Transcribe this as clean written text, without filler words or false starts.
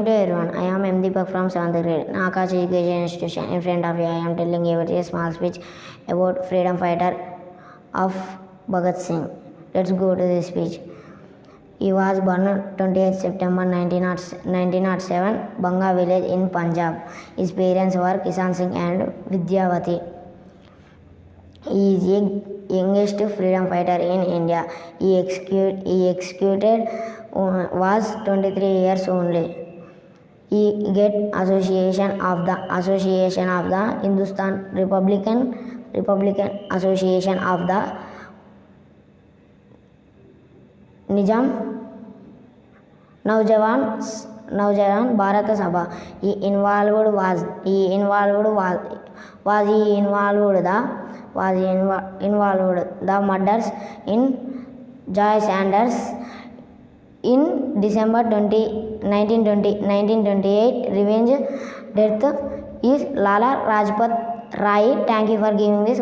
to everyone. I am M. Deepak from 7th grade. Akash Education Institution. In front of you, I am telling you a small speech about freedom fighter of Bhagat Singh. Let's go to the speech. He was born 28 September 1907, Banga village in Punjab. His parents were Kisan Singh and Vidyavati. He is the youngest freedom fighter in India. He executed was 23 years only. He get Association of the Hindustan Republican Association of the Nizam Naujawan Bharata Sabha. He involved the murders in Joy Sanders in December 1928. Revenge death is Lala Rajpat Rai. Thank you for giving this